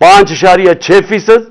5.6%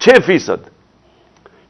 6%।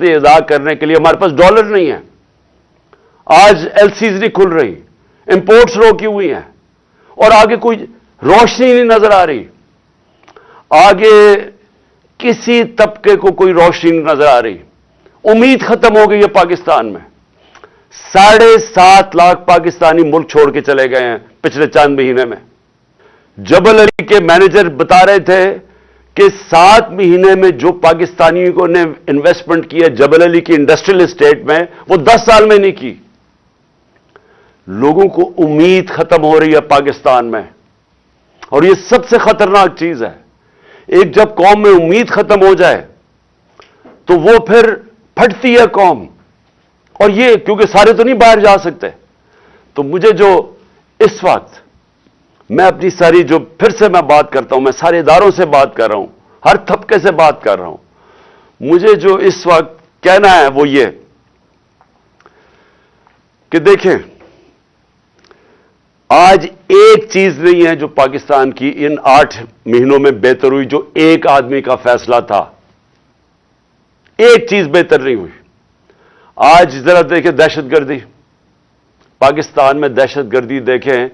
ادا کرنے کے لیے ہمارے پاس ڈالر نہیں ہے. آج LCs نہیں کھل رہی, امپورٹس روکی ہوئی ہیں, اور آگے کوئی روشنی نہیں نظر آ رہی. آگے کسی طبقے کو کوئی روشنی نہیں نظر آ رہی. امید ختم ہو گئی ہے پاکستان میں. 7.5 لاکھ پاکستانی ملک چھوڑ کے چلے گئے ہیں پچھلے چند مہینے میں. جبل علی کے مینیجر بتا رہے تھے کہ 7 مہینے میں جو پاکستانیوں نے انویسٹمنٹ کی ہے جبل علی کی انڈسٹریل اسٹیٹ میں, وہ 10 سال میں نہیں کی. لوگوں کو امید ختم ہو رہی ہے پاکستان میں, اور یہ سب سے خطرناک چیز ہے. ایک جب قوم میں امید ختم ہو جائے تو وہ پھر پھٹتی ہے قوم. اور یہ کیونکہ سارے تو نہیں باہر جا سکتے, تو مجھے جو اس وقت میں اپنی ساری جو پھر سے میں بات کرتا ہوں, میں سارے اداروں سے بات کر رہا ہوں, ہر طبقے سے بات کر رہا ہوں, مجھے جو اس وقت کہنا ہے وہ یہ کہ دیکھیں, آج ایک چیز نہیں ہے جو پاکستان کی ان 8 مہینوں میں بہتر ہوئی, جو ایک آدمی کا فیصلہ تھا. ایک چیز بہتر نہیں ہوئی. آج ذرا دیکھیں دہشت گردی, پاکستان میں دہشت گردی دیکھیں.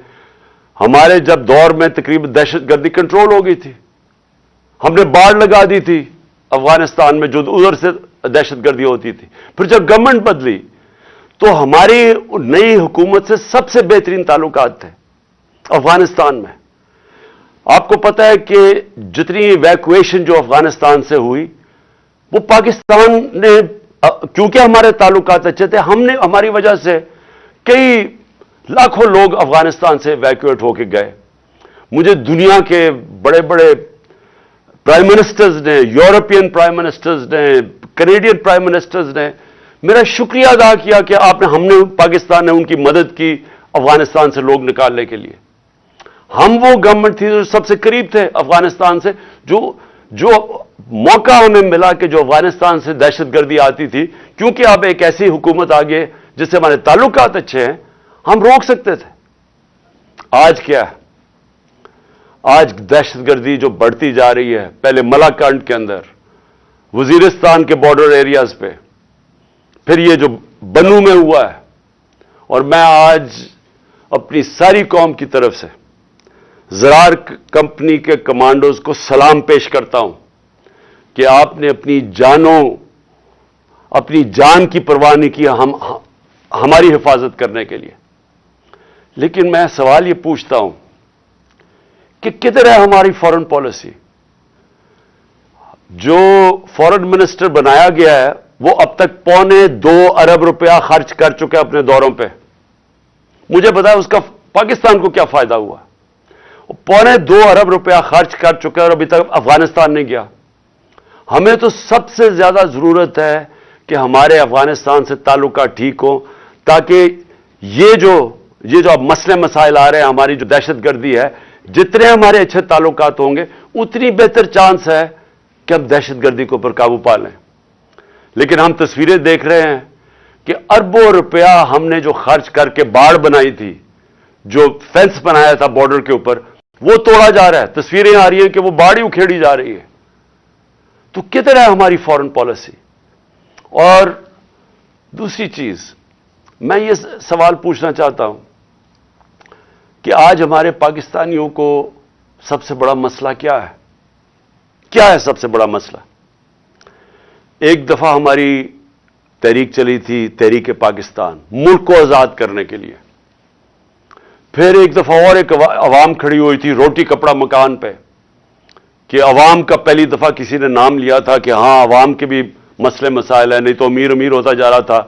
ہمارے جب دور میں تقریباً دہشت گردی کنٹرول ہو گئی تھی, ہم نے باڑ لگا دی تھی افغانستان میں جو ادھر سے دہشت گردی ہوتی تھی. پھر جب گورنمنٹ بدلی تو ہماری نئی حکومت سے سب سے بہترین تعلقات تھے افغانستان میں. آپ کو پتا ہے کہ جتنی ایویکویشن جو افغانستان سے ہوئی وہ پاکستان نے, کیونکہ ہمارے تعلقات اچھے تھے, ہم نے ہماری وجہ سے کئی لاکھوں لوگ افغانستان سے ایویکویٹ ہو کے گئے. مجھے دنیا کے بڑے بڑے پرائم منسٹرز نے, یورپین پرائم منسٹرز نے, کینیڈین پرائم منسٹرز نے میرا شکریہ ادا کیا کہ ہم نے پاکستان نے ان کی مدد کی افغانستان سے لوگ نکالنے کے لیے. ہم وہ گورنمنٹ تھی جو سب سے قریب تھے افغانستان سے, جو موقع ہمیں ملا کہ جو افغانستان سے دہشت گردی آتی تھی, کیونکہ اب ایک ایسی حکومت آ گئی جس سے ہمارے تعلقات اچھے ہیں, ہم روک سکتے تھے. آج کیا ہے؟ آج دہشت گردی جو بڑھتی جا رہی ہے, پہلے ملاکنڈ کے اندر, وزیرستان کے بارڈر ایریاز پہ, پھر یہ جو بنو میں ہوا ہے. اور میں آج اپنی ساری قوم کی طرف سے زرار کمپنی کے کمانڈوز کو سلام پیش کرتا ہوں کہ آپ نے اپنی جان کی پرواہ نہیں کی ہماری حفاظت کرنے کے لیے. لیکن میں سوال یہ پوچھتا ہوں کہ کدھر ہے ہماری فارن پالیسی؟ جو فارن منسٹر بنایا گیا ہے وہ اب تک $2.25 ارب خرچ کر چکے اپنے دوروں پہ. مجھے بتایا اس کا پاکستان کو کیا فائدہ ہوا؟ $2.25 ارب خرچ کر چکے اور ابھی تک افغانستان نہیں گیا. ہمیں تو سب سے زیادہ ضرورت ہے کہ ہمارے افغانستان سے تعلقات ٹھیک ہوں, تاکہ یہ جو اب مسئلے مسائل آ رہے ہیں, ہماری جو دہشت گردی ہے, جتنے ہمارے اچھے تعلقات ہوں گے اتنی بہتر چانس ہے کہ ہم دہشت گردی کے اوپر قابو پا لیں. لیکن ہم تصویریں دیکھ رہے ہیں کہ اربوں روپیہ ہم نے جو خرچ کر کے باڑ بنائی تھی, جو فینس بنایا تھا بارڈر کے اوپر, وہ توڑا جا رہا ہے. تصویریں آ رہی ہیں کہ وہ باڑ ہی اکھیڑی جا رہی ہے. تو کدھر ہے ہماری فارن پالیسی؟ اور دوسری چیز, میں یہ سوال پوچھنا چاہتا ہوں کہ آج ہمارے پاکستانیوں کو سب سے بڑا مسئلہ کیا ہے؟ کیا ہے سب سے بڑا مسئلہ؟ ایک دفعہ ہماری تحریک چلی تھی, تحریک پاکستان, ملک کو آزاد کرنے کے لیے. پھر ایک دفعہ اور ایک عوام کھڑی ہوئی تھی روٹی کپڑا مکان پہ, کہ عوام کا پہلی دفعہ کسی نے نام لیا تھا کہ ہاں عوام کے بھی مسئلے مسائل ہیں, نہیں تو امیر امیر ہوتا جا رہا تھا.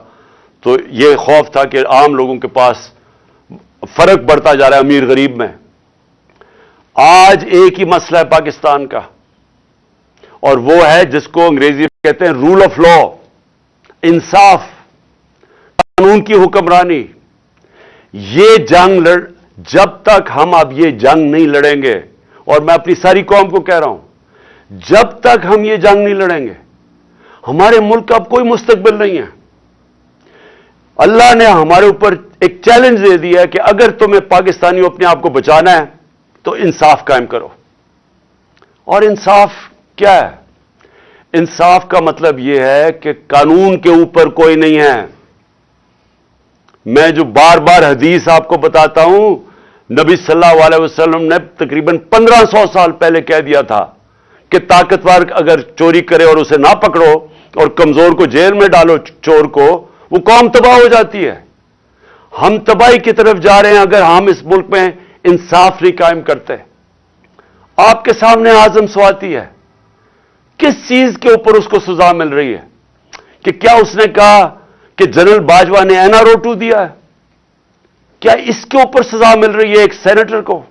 تو یہ خوف تھا کہ عام لوگوں کے پاس فرق بڑھتا جا رہا ہے امیر غریب میں. آج ایک ہی مسئلہ ہے پاکستان کا, اور وہ ہے جس کو انگریزی میں کہتے ہیں رول آف لا, انصاف, قانون کی حکمرانی. یہ جنگ جب تک ہم اب یہ جنگ نہیں لڑیں گے, اور میں اپنی ساری قوم کو کہہ رہا ہوں, جب تک ہم یہ جنگ نہیں لڑیں گے ہمارے ملک کا اب کوئی مستقبل نہیں ہے. اللہ نے ہمارے اوپر ایک چیلنج دے دیا ہے کہ اگر تمہیں پاکستانیوں اپنے آپ کو بچانا ہے تو انصاف قائم کرو. اور انصاف کیا ہے؟ انصاف کا مطلب یہ ہے کہ قانون کے اوپر کوئی نہیں ہے. میں جو بار بار حدیث آپ کو بتاتا ہوں، نبی صلی اللہ علیہ وسلم نے تقریباً 1500 سال پہلے کہہ دیا تھا کہ طاقتور اگر چوری کرے اور اسے نہ پکڑو اور کمزور کو جیل میں ڈالو، چور کو، وہ قوم تباہ ہو جاتی ہے. ہم تباہی کی طرف جا رہے ہیں اگر ہم اس ملک میں انصاف نہیں قائم کرتے. آپ کے سامنے اعظم سواتی ہے، کس چیز کے اوپر اس کو سزا مل رہی ہے؟ کہ کیا اس نے کہا کہ جنرل باجوہ نے اینا روٹو دیا ہے؟ کیا اس کے اوپر سزا مل رہی ہے ایک سینیٹر کو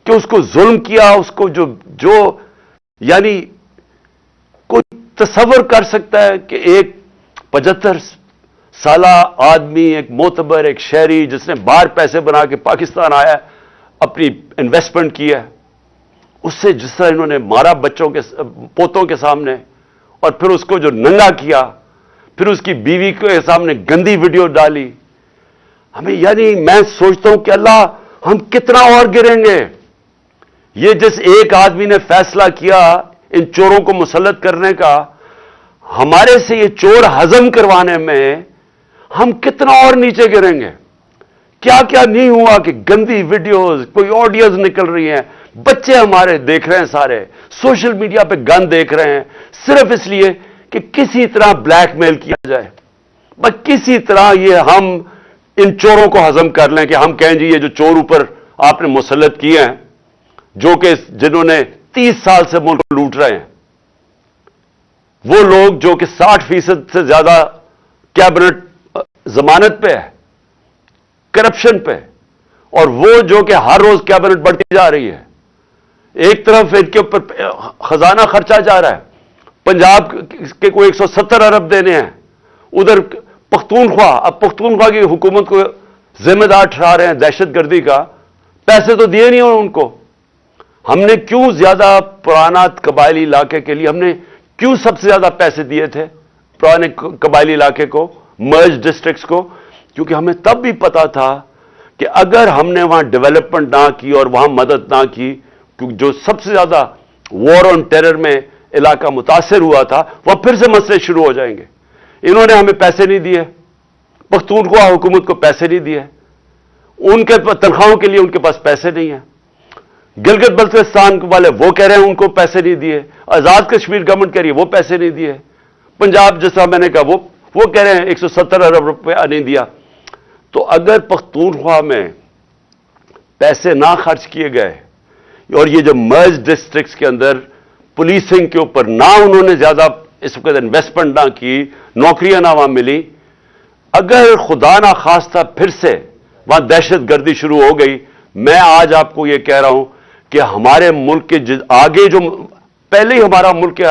کہ اس کو ظلم کیا؟ اس کو جو یعنی کوئی تصور کر سکتا ہے کہ ایک 75 سالہ آدمی، ایک معتبر، ایک شہری جس نے باہر پیسے بنا کے پاکستان آیا، اپنی انویسٹمنٹ کی ہے، اس سے جس طرح انہوں نے مارا بچوں کے پوتوں کے سامنے، اور پھر اس کو جو ننگا کیا، پھر اس کی بیوی کے سامنے گندی ویڈیو ڈالی. ہمیں یعنی میں سوچتا ہوں کہ اللہ ہم کتنا اور گریں گے. یہ جس ایک آدمی نے فیصلہ کیا ان چوروں کو مسلط کرنے کا، ہمارے سے یہ چور ہضم کروانے میں ہم کتنا اور نیچے گریں گے. کیا کیا نہیں ہوا کہ گندی ویڈیوز، کوئی آڈیوز نکل رہی ہیں، بچے ہمارے دیکھ رہے ہیں، سارے سوشل میڈیا پہ گند دیکھ رہے ہیں، صرف اس لیے کہ کسی طرح بلیک میل کیا جائے، بس کسی طرح یہ ہم ان چوروں کو ہضم کر لیں کہ ہم کہیں جی یہ جو چور اوپر آپ نے مسلط کیے ہیں، جو کہ جنہوں نے 30 سال سے ملک کو لوٹ رہے ہیں، وہ لوگ جو کہ 60% سے زیادہ کیبنٹ ضمانت پہ ہے، کرپشن پہ، اور وہ جو کہ ہر روز کیبنٹ بڑھتی جا رہی ہے. ایک طرف ان کے اوپر خزانہ خرچہ جا رہا ہے، پنجاب کے کوئی 170 ارب دینے ہیں، ادھر پختونخوا، اب پختونخوا کی حکومت کو ذمہ دار ٹھہرا رہے ہیں دہشت گردی کا. پیسے تو دیے نہیں ان کو. ہم نے کیوں زیادہ پرانا قبائلی علاقے کے لیے ہم نے کیوں سب سے زیادہ پیسے دیے تھے پرانے قبائلی علاقے کو، مرج ڈسٹرکٹس کو؟ کیونکہ ہمیں تب بھی پتا تھا کہ اگر ہم نے وہاں ڈیولپمنٹ نہ کی اور وہاں مدد نہ کی، کیونکہ جو سب سے زیادہ وار آن ٹیرر میں علاقہ متاثر ہوا تھا، وہ پھر سے مسئلے شروع ہو جائیں گے. انہوں نے ہمیں پیسے نہیں دیے، پختونخوا حکومت کو پیسے نہیں دیے، ان کے تنخواہوں کے لیے ان کے پاس پیسے نہیں ہیں. گلگت بلتستان والے وہ کہہ رہے ہیں ان کو پیسے نہیں دیے، آزاد کشمیر گورنمنٹ کہہ رہی ہے وہ پیسے نہیں دیے، پنجاب جس طرح میں نے کہا وہ کہہ رہے ہیں 170 ارب روپیہ نہیں دیا. تو اگر پختونخوا میں پیسے نہ خرچ کیے گئے اور یہ جو مرج ڈسٹرکٹس کے اندر پولیسنگ کے اوپر نہ انہوں نے زیادہ اس وقت انویسٹمنٹ نہ کی، نوکریاں نہ وہاں ملی، اگر خدا نہ خواستہ پھر سے وہاں دہشت گردی شروع ہو گئی، میں آج آپ کو یہ کہہ رہا ہوں کہ ہمارے ملک کے آگے جو پہلے ہی ہمارا ملک کے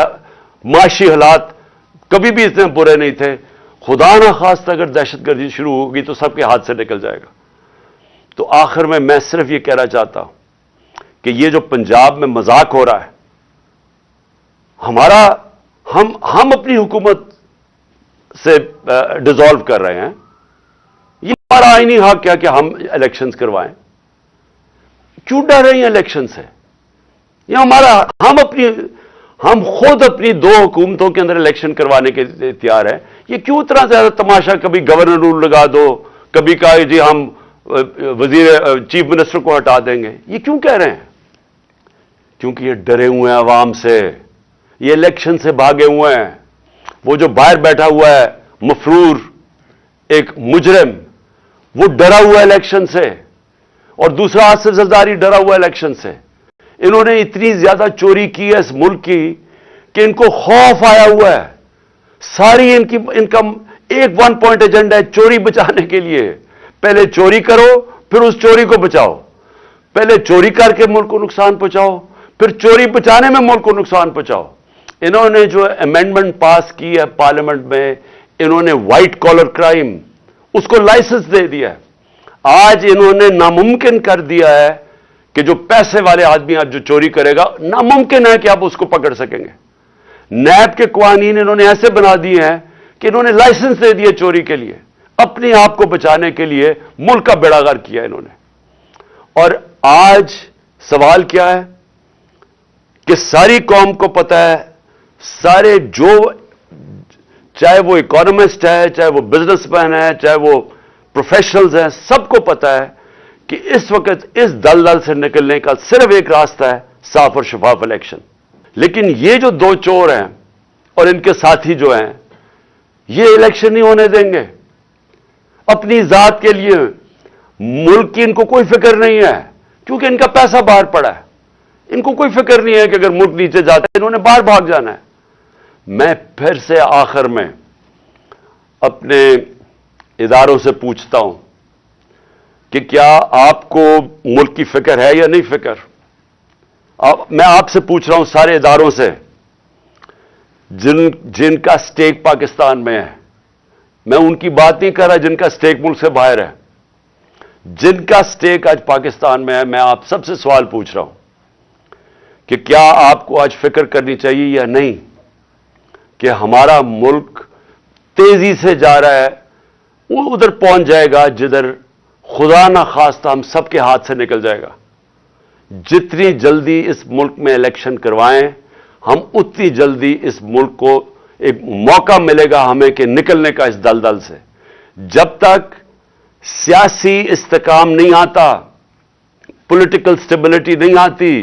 معاشی حالات کبھی بھی اتنے برے نہیں تھے، خدا نہ خواستہ اگر دہشت گردی شروع ہوگی تو سب کے ہاتھ سے نکل جائے گا. تو آخر میں صرف یہ کہنا چاہتا ہوں کہ یہ جو پنجاب میں مذاق ہو رہا ہے، ہم اپنی حکومت سے ڈیزالو کر رہے ہیں. یہ ہمارا آئینی حق کیا کہ ہم الیکشنز کروائیں؟ کیوں ڈر رہے ہیں الیکشن سے؟ یہ ہمارا ہم خود اپنی 2 حکومتوں کے اندر الیکشن کروانے کے تیار ہیں. یہ کیوں اتنا زیادہ تماشا؟ کبھی گورنر رول لگا دو، کبھی کہا جی ہم چیف منسٹر کو ہٹا دیں گے. یہ کیوں کہہ رہے ہیں؟ کیونکہ یہ ڈرے ہوئے ہیں عوام سے، یہ الیکشن سے بھاگے ہوئے ہیں. وہ جو باہر بیٹھا ہوا ہے مفرور ایک مجرم، وہ ڈرا ہوا ہے الیکشن سے، اور دوسرا آصف زرداری ڈرا ہوا ہے الیکشن سے. انہوں نے اتنی زیادہ چوری کی ہے اس ملک کی کہ ان کو خوف آیا ہوا ہے. ساری ان کا ایک 1 پوائنٹ ایجنڈا ہے چوری بچانے کے لیے. پہلے چوری کرو، پھر اس چوری کو بچاؤ. پہلے چوری کر کے ملک کو نقصان پہنچاؤ، پھر چوری بچانے میں ملک کو نقصان پہنچاؤ. انہوں نے جو امینڈمنٹ پاس کی ہے پارلیمنٹ میں، انہوں نے وائٹ کالر کرائم اس کو لائسنس دے دیا ہے. آج انہوں نے ناممکن کر دیا ہے کہ جو پیسے والے آدمی آج جو چوری کرے گا، ناممکن ہے کہ آپ اس کو پکڑ سکیں گے. نیب کے قوانین انہوں نے ایسے بنا دیے ہیں کہ انہوں نے لائسنس دے دیے چوری کے لیے، اپنے آپ کو بچانے کے لیے ملک کا بیڑا غرق کیا انہوں نے. اور آج سوال کیا ہے کہ ساری قوم کو پتہ ہے سارے جو چاہے وہ اکانومسٹ ہے, چاہے وہ بزنس مین ہے, چاہے وہ پروفیشنلز ہیں, سب کو پتا ہے کہ اس وقت اس دلدل سے نکلنے کا صرف ایک راستہ ہے, صاف اور شفاف الیکشن. لیکن یہ جو دو چور ہیں اور ان کے ساتھی جو ہیں, یہ الیکشن نہیں ہونے دیں گے. اپنی ذات کے لیے ملک کی ان کو کوئی فکر نہیں ہے, کیونکہ ان کا پیسہ باہر پڑا ہے. ان کو کوئی فکر نہیں ہے کہ اگر ملک نیچے جاتا ہے انہوں نے باہر بھاگ جانا ہے. میں پھر سے آخر میں اپنے اداروں سے پوچھتا ہوں کہ کیا آپ کو ملک کی فکر ہے یا نہیں فکر؟ میں آپ سے پوچھ رہا ہوں, سارے اداروں سے جن کا سٹیک پاکستان میں ہے. میں ان کی بات نہیں کر رہا جن کا سٹیک ملک سے باہر ہے. جن کا سٹیک آج پاکستان میں ہے, میں آپ سب سے سوال پوچھ رہا ہوں کہ کیا آپ کو آج فکر کرنی چاہیے یا نہیں کہ ہمارا ملک تیزی سے جا رہا ہے, وہ ادھر پہنچ جائے گا جدھر خدا نہ خواستہ ہم سب کے ہاتھ سے نکل جائے گا. جتنی جلدی اس ملک میں الیکشن کروائیں, ہم اتنی جلدی اس ملک کو ایک موقع ملے گا ہمیں کہ نکلنے کا اس دلدل سے. جب تک سیاسی استحکام نہیں آتا, پولیٹیکل سٹیبلٹی نہیں آتی,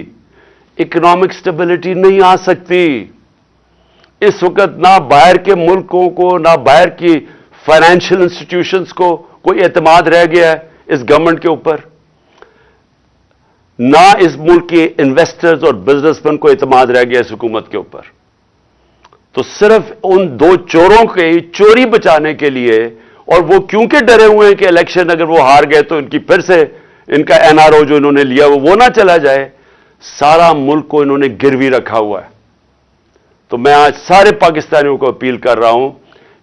اکنامک سٹیبلٹی نہیں آ سکتی. اس وقت نہ باہر کے ملکوں کو, نہ باہر کی فائنینشیل انسٹیٹیوشنز کو کوئی اعتماد رہ گیا ہے اس گورنمنٹ کے اوپر, نہ اس ملک کے انویسٹرز اور بزنس مین کو اعتماد رہ گیا اس حکومت کے اوپر. تو صرف ان دو چوروں کے چوری بچانے کے لیے, اور وہ کیونکہ ڈرے ہوئے ہیں کہ الیکشن اگر وہ ہار گئے تو ان کی پھر سے ان کا NRO جو انہوں نے لیا وہ نہ چلا جائے, سارا ملک کو انہوں نے گروی رکھا ہوا ہے. تو میں آج سارے پاکستانیوں کو اپیل کر رہا ہوں,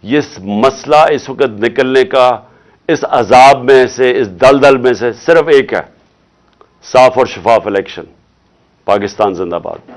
یہ مسئلہ اس وقت نکلنے کا اس عذاب میں سے, اس دلدل میں سے صرف ایک ہے, صاف اور شفاف الیکشن. پاکستان زندہ باد.